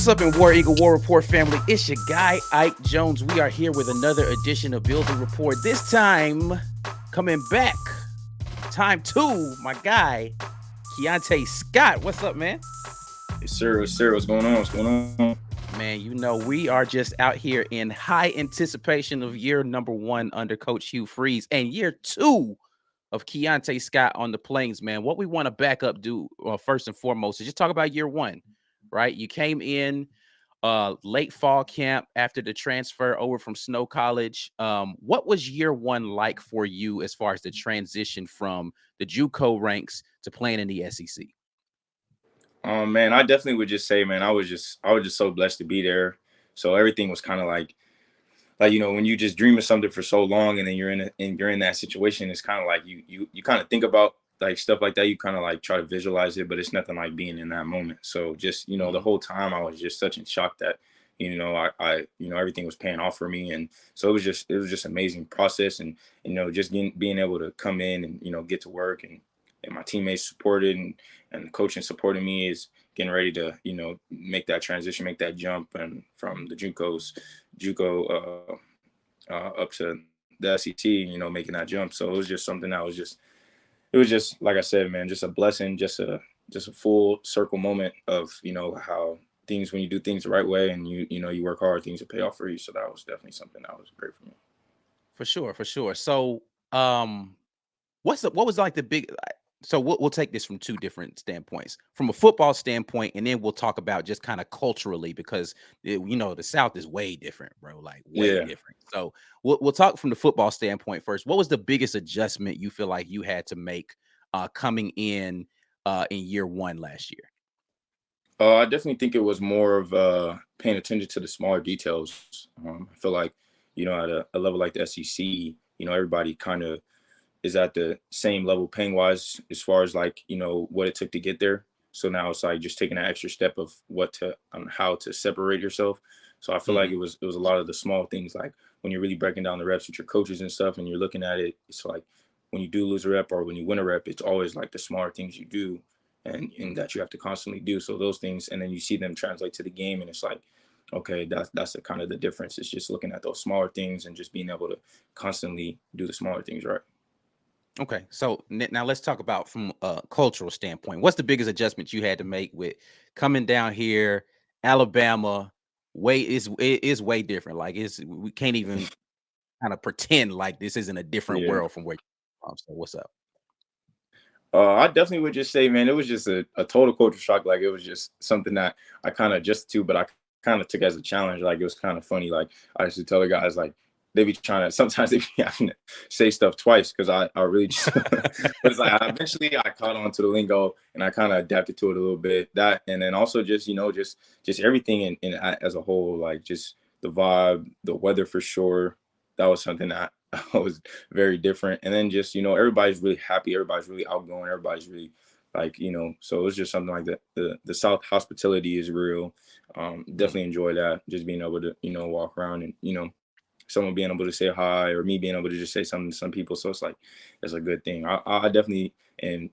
up in War Eagle War Report family? It's your guy, Ike Jones. We are here with another edition of Build the Report. This time, coming back, time two, my guy, Keionte Scott. What's up, man? Yes, sir. Yes, sir. What's going on? What's going on? Man, you know, we are just out here in high anticipation of year number one under Coach Hugh Freeze and year two of Keionte Scott on the Plains, man. What we want to back up do first and foremost is just talk about year one, right? You came in late fall camp after the transfer over from Snow College. What was year one like for you as far as the transition from the JUCO ranks to playing in the SEC? Man, I definitely would just say, man, I was just so blessed to be there. So everything was kind of like when you just dream of something for so long and then you're in that situation, it's kind of like you kind of think about like stuff like that. You kind of like try to visualize it, but it's nothing like being in that moment. So just the whole time I was just such in shock that I everything was paying off for me, and so it was just amazing process, and just being able to come in and get to work, and my teammates supported, and the coaching supporting me is getting ready to make that transition, make that jump, and from the JUCO up to the SEC, making that jump. So it was just something that was just, it was just like I said, man, just a blessing, just a full circle moment of how things, when you do things the right way and you work hard, things will pay off for you. So that was definitely something that was great for me. For sure, for sure. So, what was like the big? So we'll take this from two different standpoints. From a football standpoint, and then we'll talk about just kind of culturally because the South is way different, bro. Like way Yeah. different. So we'll talk from the football standpoint first. What was the biggest adjustment you feel like you had to make coming in year one last year? I definitely think it was more of paying attention to the smaller details. I feel like, at a level like the SEC, everybody kind of is at the same level paying wise as far as like, what it took to get there. So now it's like just taking an extra step of how to separate yourself. So I feel like Hmm. it was a lot of the small things, like when you're really breaking down the reps with your coaches and stuff and you're looking at it, it's like when you do lose a rep or when you win a rep, it's always like the smaller things you do and that you have to constantly do. So those things, and then you see them translate to the game, and it's like, okay, that's the kind of the difference. It's just looking at those smaller things and just being able to constantly do the smaller things right. Okay, so now let's talk about from a cultural standpoint. What's the biggest adjustment you had to make with coming down here, Alabama? It is way different. Like we can't even kind of pretend like this isn't a different Yeah. world from where you're from. So what's up? I definitely would just say, man, it was just a total culture shock. Like it was just something that I kind of adjusted to, but I kind of took as a challenge. Like it was kind of funny. Like I used to tell the guys, like they be trying to, sometimes they be having to say stuff twice because I really just, but it's like eventually I caught on to the lingo and I kind of adapted to it a little bit. That, and then also just, just everything as a whole, like just the vibe, the weather for sure. That was something that was very different. And then just, everybody's really happy, everybody's really outgoing, everybody's really like, so it was just something like that. The South hospitality is real. Mm. Definitely enjoy that. Just being able to, walk around and, someone being able to say hi or me being able to just say something to some people. So it's like, it's a good thing. I definitely and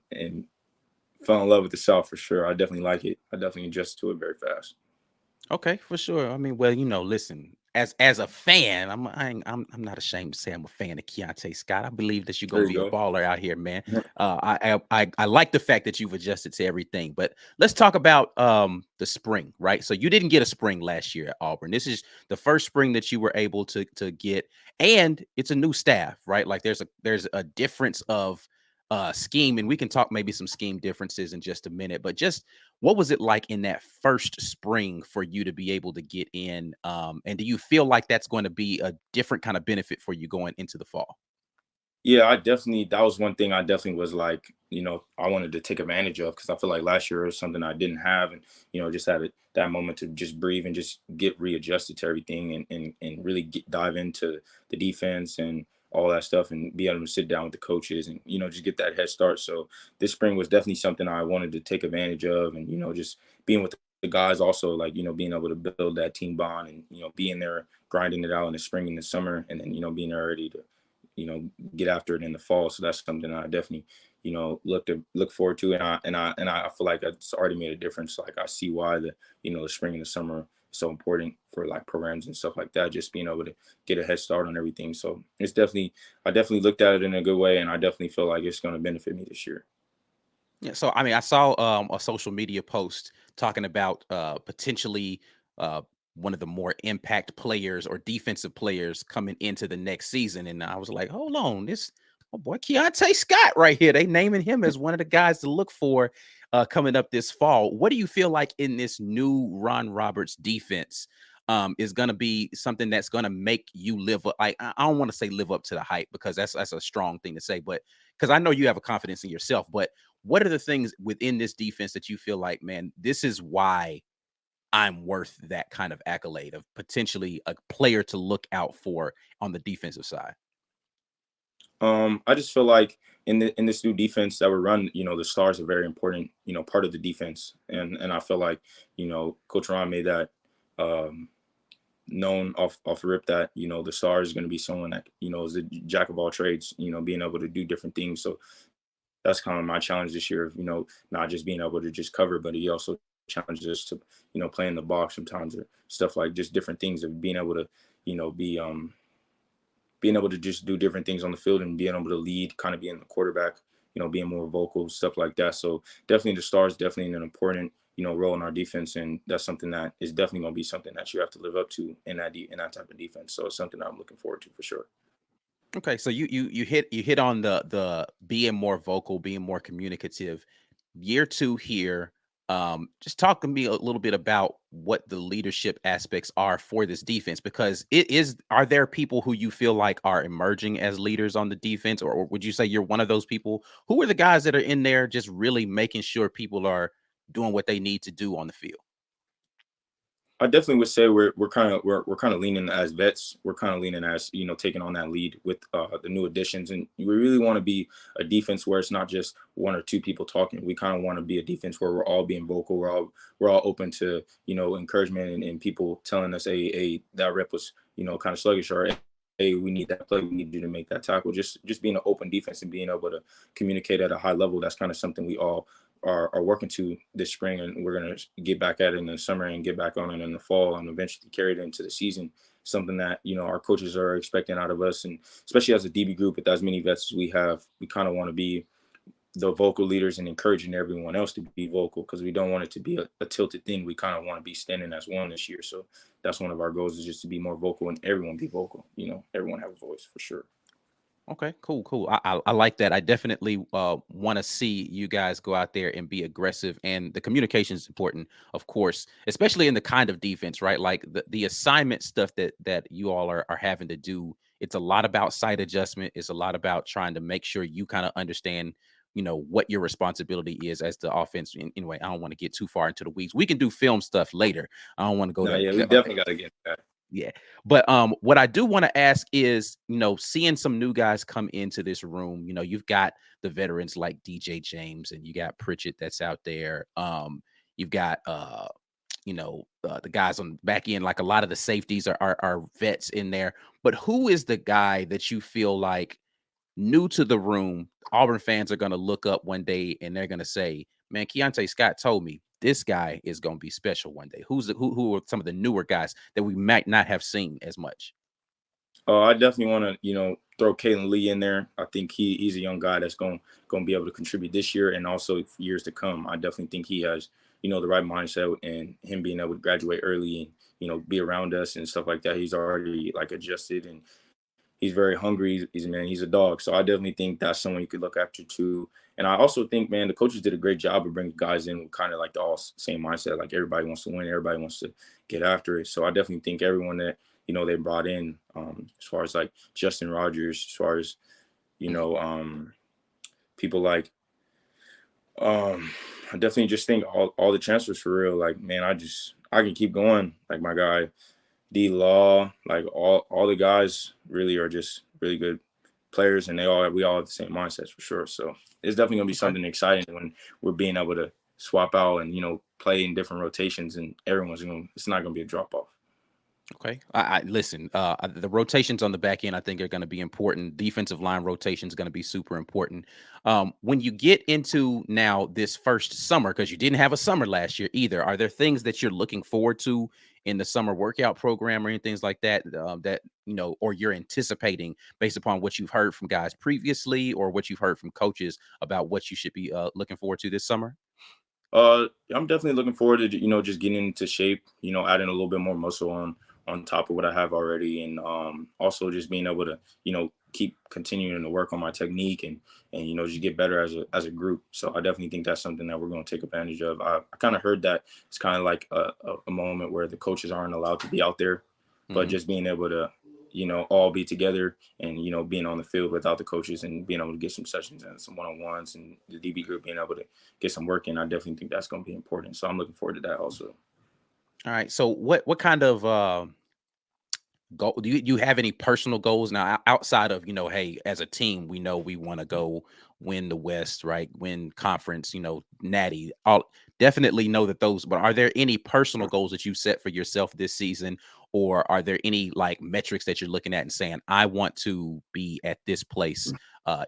fell in love with the South for sure. I definitely like it. I definitely adjust to it very fast. Okay, for sure. I mean, well, listen, as a fan, I'm not ashamed to say I'm a fan of Keionte Scott. I believe that you're There gonna you be a go. baller out here, man. I like the fact that you've adjusted to everything. But let's talk about the spring, right? So you didn't get a spring last year at Auburn. This is the first spring that you were able to get, and it's a new staff, right? Like there's a difference of scheme, and we can talk maybe some scheme differences in just a minute, but just what was it like in that first spring for you to be able to get in? And do you feel like that's going to be a different kind of benefit for you going into the fall? Yeah, that was one thing I definitely was like, I wanted to take advantage of because I feel like last year was something I didn't have. And, just had that moment to just breathe and just get readjusted to everything and really dive into the defense and all that stuff and be able to sit down with the coaches and, just get that head start. So this spring was definitely something I wanted to take advantage of and, just being with the guys also, like, being able to build that team bond and, being there, grinding it out in the spring and the summer and then, being there ready to, get after it in the fall. So that's something I definitely, look forward to, and I feel like it's already made a difference. Like I see why the spring and the summer is so important for like programs and stuff like that. Just being able to get a head start on everything. So I definitely looked at it in a good way, and I definitely feel like it's going to benefit me this year. Yeah, so I mean, I saw a social media post talking about potentially uh, one of the more impact players or defensive players coming into the next season, and I was like, hold on, this oh boy, Keionte Scott right here. They naming him as one of the guys to look for coming up this fall. What do you feel like in this new Ron Roberts defense is going to be something that's going to make you live up? I don't want to say live up to the hype because that's a strong thing to say, but because I know you have a confidence in yourself, but what are the things within this defense that you feel like, man, this is why I'm worth that kind of accolade of potentially a player to look out for on the defensive side? I just feel like in this new defense that we run, the stars are very important, part of the defense, and I feel like Coach Ron made that um, known off the rip that the star is going to be someone that is a jack of all trades, being able to do different things. So that's kind of my challenge this year of not just being able to just cover, but he also challenges us to play in the box sometimes or stuff like just different things of being able to be being able to just do different things on the field and being able to lead, kind of being the quarterback, being more vocal, stuff like that. So definitely the stars definitely an important, role in our defense. And that's something that is definitely going to be something that you have to live up to in that type of defense. So it's something I'm looking forward to for sure. Okay, so you hit on the being more vocal, being more communicative. Year two here, just talk to me a little bit about what the leadership aspects are for this defense because it is. Are there people who you feel like are emerging as leaders on the defense, or would you say you're one of those people? Who are the guys that are in there just really making sure people are doing what they need to do on the field? I definitely would say we're kind of leaning as vets. We're kind of leaning as taking on that lead with the new additions, and we really want to be a defense where it's not just one or two people talking. We kind of want to be a defense where we're all being vocal. We're all open to encouragement and people telling us, hey, that rep was kind of sluggish, or hey, we need that play. We need you to make that tackle. Just being an open defense and being able to communicate at a high level. That's kind of something we all are working to this spring, and we're going to get back at it in the summer and get back on it in the fall and eventually carry it into the season. Something that our coaches are expecting out of us, and especially as a DB group with as many vets as we have, we kind of want to be the vocal leaders and encouraging everyone else to be vocal because we don't want it to be a tilted thing. We kind of want to be standing as one this year. So that's one of our goals is just to be more vocal and everyone be vocal. Everyone have a voice for sure. Okay, cool, cool. I like that. I definitely want to see you guys go out there and be aggressive, and the communication is important, of course, especially in the kind of defense, right? Like the assignment stuff that you all are having to do. It's a lot about site adjustment. It's a lot about trying to make sure you kind of understand, what your responsibility is as the offense. Anyway, I don't want to get too far into the weeds. We can do film stuff later. I don't want to go No, there. yeah, we definitely got to get that. Yeah. But what I do want to ask is, seeing some new guys come into this room, you've got the veterans like DJ James and you got Pritchett that's out there. You've got the guys on the back end, like a lot of the safeties are vets in there. But who is the guy that you feel like new to the room, Auburn fans are going to look up one day and they're going to say, "Man, Keionte Scott told me this guy is going to be special one day." Who are some of the newer guys that we might not have seen as much? I definitely want to, throw Kalen Lee in there. I think he's a young guy that's going to be able to contribute this year and also for years to come. I definitely think he has, the right mindset and him being able to graduate early and be around us and stuff like that. He's already like adjusted and he's very hungry. He's a man. He's a dog. So I definitely think that's someone you could look after too. And I also think, man, the coaches did a great job of bringing guys in with kind of like the all same mindset. Like everybody wants to win. Everybody wants to get after it. So I definitely think everyone that, they brought in, as far as like Justin Rogers, as far as, you Mhm. know, people like, I definitely just think all the transfers for real. Like, man, I can keep going. Like my guy, D Law, like all the guys really are just really good players, and we all have the same mindsets for sure. So it's definitely gonna be Okay. something exciting when we're being able to swap out and play in different rotations, and it's not gonna be a drop off. Okay. I listen. The rotations on the back end, I think, are going to be important. Defensive line rotation is going to be super important. When you get into now this first summer, because you didn't have a summer last year either, are there things that you're looking forward to in the summer workout program or anything like that that or you're anticipating based upon what you've heard from guys previously or what you've heard from coaches about what you should be looking forward to this summer? I'm definitely looking forward to just getting into shape. Adding a little bit more muscle on top of what I have already, and also just being able to keep continuing to work on my technique and just get better as a group. So I definitely think that's something that we're going to take advantage of. I kind of heard that it's kind of like a moment where the coaches aren't allowed to be out there, but Hmm. just being able to all be together and being on the field without the coaches and being able to get some sessions and some one-on-ones and the DB group being able to get some work in. I definitely think that's going to be important. So I'm looking forward to that also. All right. So what kind of goal do you have any personal goals now outside of hey, as a team we know we want to go win the West, right, win conference, natty, all definitely know that those, but are there any personal goals that you set for yourself this season, or are there any like metrics that you're looking at and saying I want to be at this place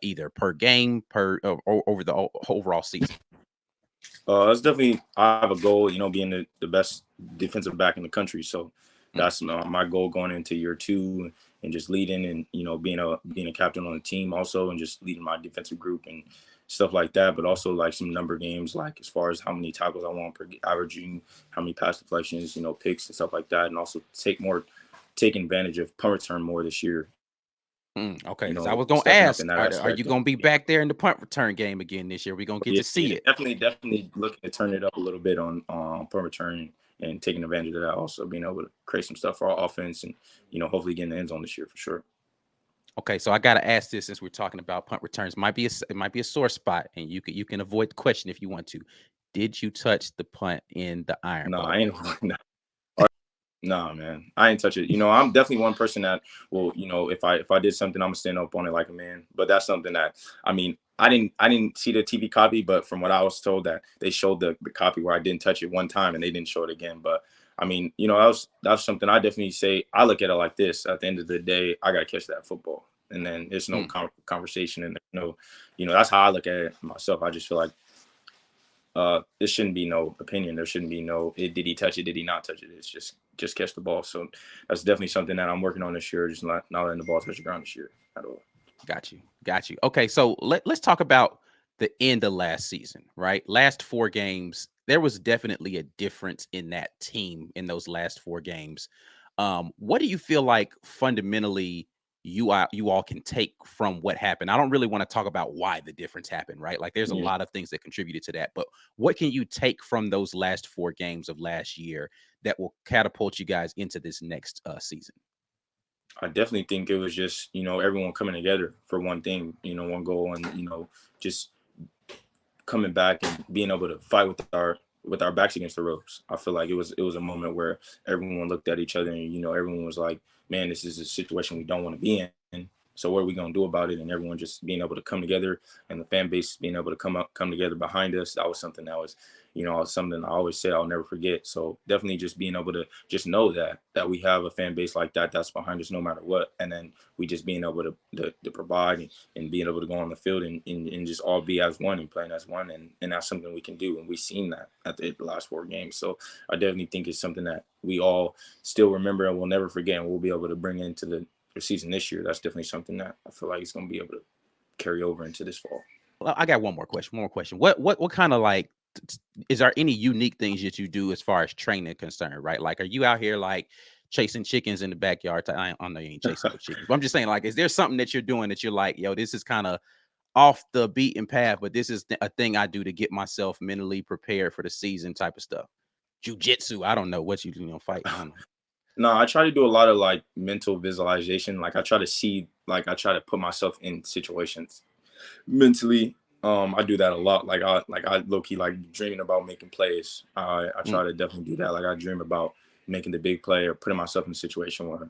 either per game per or over the overall season? That's definitely, I have a goal, being the best defensive back in the country. So Mm, that's my goal going into year two, and just leading and being a captain on the team also, and just leading my defensive group and stuff like that. But also like some number games, like as far as how many tackles I want per averaging, how many pass deflections, picks and stuff like that, and also taking advantage of punt return more this year. okay, because I was Stepping gonna up in that ask, are aspect, you and gonna be back there in the punt return game again this year? We gonna get yeah, to see yeah, it. definitely looking to turn it up a little bit on punt return and taking advantage of that. Also being able to create some stuff for our offense and hopefully getting the end zone this year for sure. Okay, so I gotta ask this since we're talking about punt returns. It might be a sore spot, and you can avoid the question if you want to. Did you touch the punt in the Iron No, I Bowl? ain't. Nah, man, I ain't touch it. I'm definitely one person that will, if I did something, I'm gonna stand up on it like a man. But that's something that, I mean, I didn't see the TV copy, but from what I was told, that they showed the copy where I didn't touch it one time and they didn't show it again. But I mean, that's something I definitely say. I look at it like this: at the end of the day, I gotta catch that football, and then there's no Mm, conversation, and there's no, that's how I look at it myself. I just feel like there shouldn't be no opinion. There shouldn't be no did he touch it, did he not touch it. It's just catch the ball. So that's definitely something that I'm working on this year. Just not letting the ball touch the ground this year at all. got you, got you. Okay, so let's talk about the end of last season, right? Last four games, there was definitely a difference in that team in those last four games. What do you feel like fundamentally you all can take from what happened? I don't really want to talk about why the difference happened, right? Like there's a Yeah, lot of things that contributed to that, but what can you take from those last four games of last year that will catapult you guys into this next season? I definitely think it was just everyone coming together for one thing, one goal, and just coming back and being able to fight with our backs against the ropes. I feel like it was a moment where everyone looked at each other and everyone was like, "Man, this is a situation we don't want to be in. So what are we gonna do about it?" And everyone just being able to come together, and the fan base being able to come together behind us. That was something that was, something I always say I'll never forget. So definitely just being able to just know that we have a fan base like that that's behind us no matter what, and then we just being able to provide and being able to go on the field and just all be as one and playing as one, and that's something we can do, and we've seen that at the last four games. So I definitely think it's something that we all still remember and we'll never forget, and we'll be able to bring into the season this year. That's definitely something that I feel like it's going to be able to carry over into this fall. Well, I got one more question. One more question. What kind of like is there any unique things that you do as far as training concerned? Right? Like, are you out here like chasing chickens in the backyard? I know you ain't chasing no chickens, but I'm just saying, like, is there something that you're doing that you're like, yo, this is kind of off the beaten path, but this is a thing I do to get myself mentally prepared for the season type of stuff? Jujitsu. I don't know what fighting. I don't know. No, I try to do a lot of like mental visualization. Like I try to put myself in situations mentally. I do that a lot. Like I low key like dreaming about making plays. I Mm, try to definitely do that. Like I dream about making the big play or putting myself in a situation where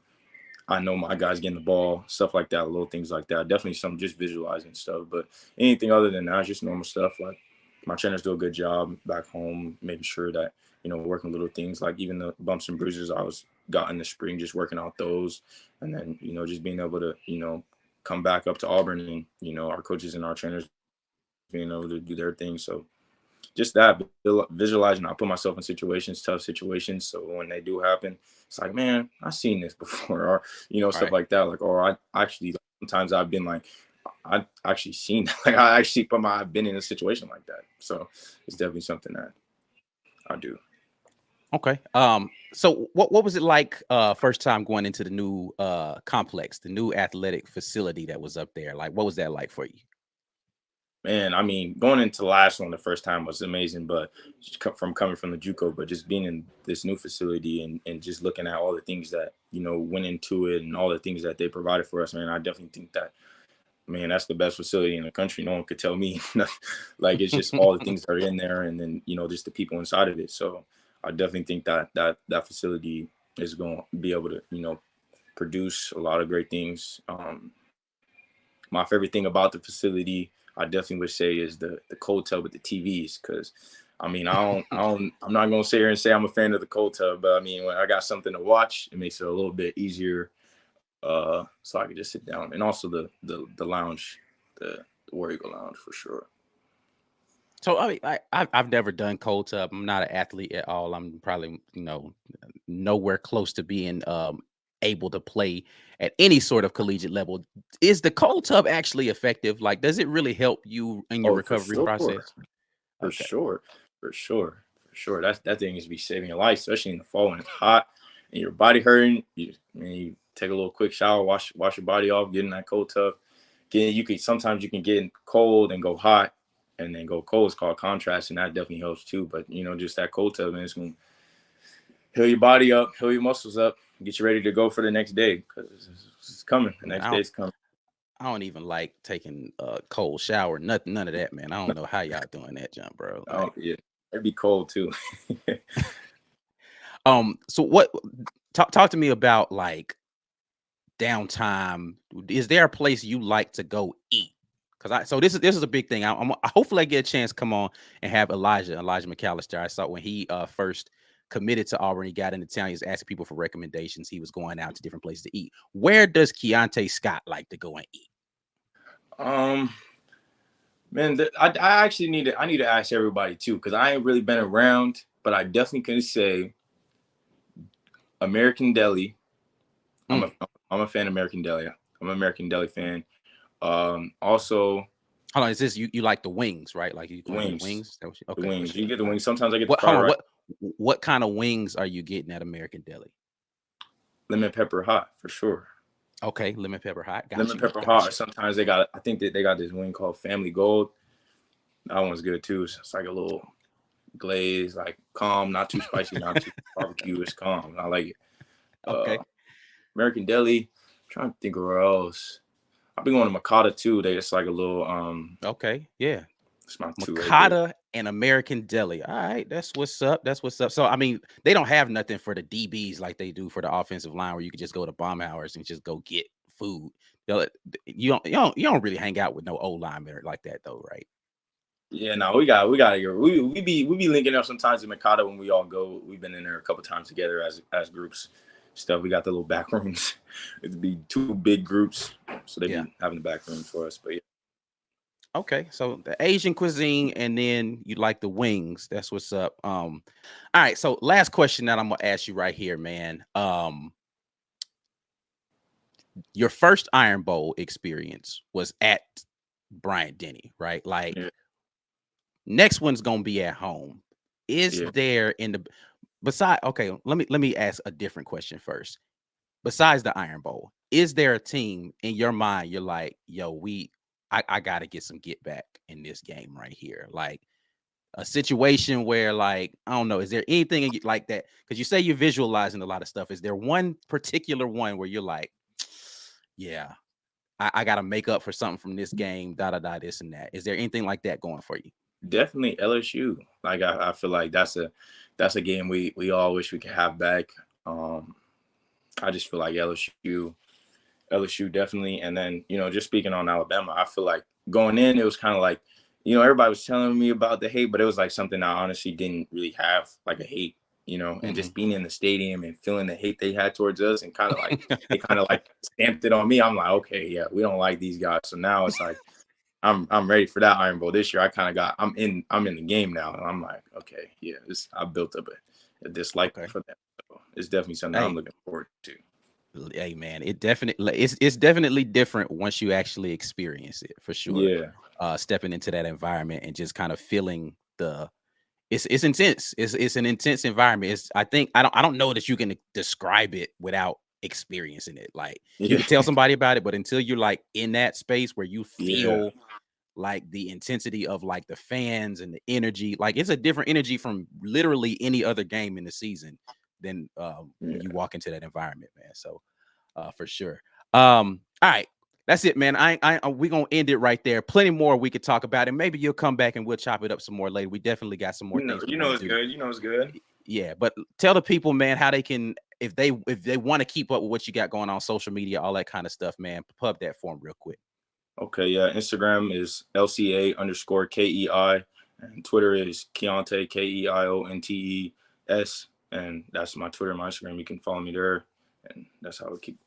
I know my guys getting the ball, stuff like that, little things like that. Definitely some just visualizing stuff. But anything other than that, just normal stuff. Like my trainers do a good job back home, making sure that, working little things like even the bumps and bruises I was got in the spring, just working out those, and then just being able to come back up to Auburn, and our coaches and our trainers being able to do their thing. So just that visualizing, I put myself in situations, tough situations. So when they do happen, it's like, man, I've seen this before, or stuff Right. like that. Like, or I actually sometimes I've been like, I've actually seen that. Like, I actually I've been in a situation like that. So it's definitely something that I do. Okay. So what was it like first time going into the new complex, the new athletic facility that was up there? Like what was that like for you? Man, I mean, going into the last one the first time was amazing, but from coming from the JUCO, but just being in this new facility, and just looking at all the things that went into it, and all the things that they provided for us, man, I definitely think that, man, that's the best facility in the country. No one could tell me. Like, it's just all the things that are in there, and then just the people inside of it. So I definitely think that facility is going to be able to produce a lot of great things. My favorite thing about the facility, I definitely would say, is the cold tub with the TVs. Because I mean, I'm not gonna sit here and say I'm a fan of the cold tub, but I mean, when I got something to watch, it makes it a little bit easier. So I could just sit down, and also the lounge, the War Eagle Lounge for sure. So I mean, I've never done cold tub. I'm not an athlete at all. I'm probably nowhere close to being able to play at any sort of collegiate level. Is the cold tub actually effective? Like, does it really help you in your Oh, for recovery sure, process? for Okay. sure, for sure, for sure. That thing is be saving your life, especially in the fall when it's hot and your body hurting. You take a little quick shower, wash your body off, get in that cold tub. Sometimes you can get cold and go hot, and then go cold. It's called contrast, and that definitely helps too. But just that cold tub, man, it's gonna heal your body up, heal your muscles up, get you ready to go for the next day, because it's coming. The Man, next day's coming. I don't even like taking a cold shower. Nothing, none of that, man. I don't know how y'all doing that, jump, bro. Oh Like, yeah, it'd be cold too. so what? Talk to me about like downtime. Is there a place you like to go eat? Because this is a big thing. Hopefully I get a chance to come on and have Elijah McAllister. I saw when he first committed to Auburn, he got into town. He was asking people for recommendations. He was going out to different places to eat. Where does Keionte Scott like to go and eat? um, Man, I actually need to ask everybody too, because I ain't really been around, but I definitely can say American Deli. I'm Mm. a I'm a fan of American Deli. I'm an American Deli fan. Also Hold on, is this you like the wings, right? Like you going to get the wings. wings? The Okay, for wings. You sure. get the wings. Sometimes I get the What hold fried on, rice, what kind of wings are you getting at American Deli? lemon pepper hot for sure. Okay, lemon pepper hot. Got Lemon you. pepper hot. Got Or you. sometimes they got. I think that they got this wing called Family Gold. That one's good too. It's like a little glaze, like calm, not too spicy, not too barbecue. It's calm. I like it. Uh, Okay. American Deli. I'm trying to think of where else. I've been going to Makata too. They just like a little Okay. Yeah. it's not too regular. Makata and American Deli. All right, that's what's up. That's what's up. So I mean, they don't have nothing for the DBs like they do for the offensive line, where you could just go to bomb hours and just go get food. They'll- You don't really hang out with no old lineman like that though, right? Yeah, no, we got we be linking up sometimes in Mikado when we all go. We've been in there a couple times together as groups. Stuff. We got the little back rooms. It'd be two big groups, so they Yeah. be having the back rooms for us. But yeah, Okay. So the Asian cuisine, and then you like the wings. That's what's up. All right. So last question that I'm gonna ask you right here, man. Your first Iron Bowl experience was at Bryant Denny, right? Like yeah, next one's gonna be at home. Is yeah. there in the beside okay, let me ask a different question first. Besides the Iron Bowl, is there a team in your mind you're like, yo, I gotta get some get back in this game right here? Like a situation where, like, I don't know, is there anything like that? Because you say you're visualizing a lot of stuff. Is there one particular one where you're like, yeah, I gotta make up for something from this game, da da da, this and that. Is there anything like that going for you? Definitely LSU. Like I feel like that's a game we all wish we could have back. Um, I just feel like LSU definitely. And then, just speaking on Alabama, I feel like going in, it was kind of like, everybody was telling me about the hate, but it was like something I honestly didn't really have like a hate, and Mm-hmm. just being in the stadium and feeling the hate they had towards us, and kind of like they kind of like stamped it on me. I'm like, okay, yeah, we don't like these guys. So now it's like I'm ready for that Iron Bowl this year. I kind of got I'm in the game now, and I'm like, okay, yeah, I built up a dislike Okay. for them. So it's definitely something I'm Hey, looking forward to. hey, man, it's definitely different once you actually experience it for sure. Yeah, Stepping into that environment and just kind of feeling the it's intense. It's an intense environment. I don't know that you can describe it without experiencing it. Like you yeah, could tell somebody about it, but until you're like in that space where you yeah, feel like the intensity of like the fans and the energy, like it's a different energy from literally any other game in the season than when you yeah. walk into that environment, man. So for sure. All right. That's it, man. We gonna end it right there. Plenty more we could talk about, and maybe you'll come back and we'll chop it up some more later. We definitely got some more things we want to It's do. good. It's good. Yeah, but tell the people, man, how they can if they want to keep up with what you got going on social media, all that kind of stuff, man. Pub that for them real quick. Okay, yeah. Instagram is LCA_KEI, and Twitter is Keionte KEIONTES, and that's my Twitter, my Instagram. You can follow me there, and that's how we keep.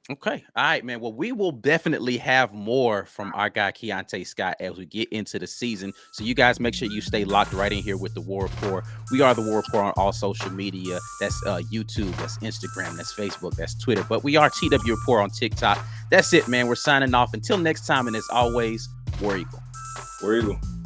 Okay. All right, man. Well, we will definitely have more from our guy Keionte Scott as we get into the season. So you guys make sure you stay locked right in here with the War Rapport. We are the War Rapport on all social media. That's YouTube, that's Instagram, that's Facebook, that's Twitter. But we are TW Rapport on TikTok. That's it, man. We're signing off. Until next time, and as always, War Eagle. Where you go?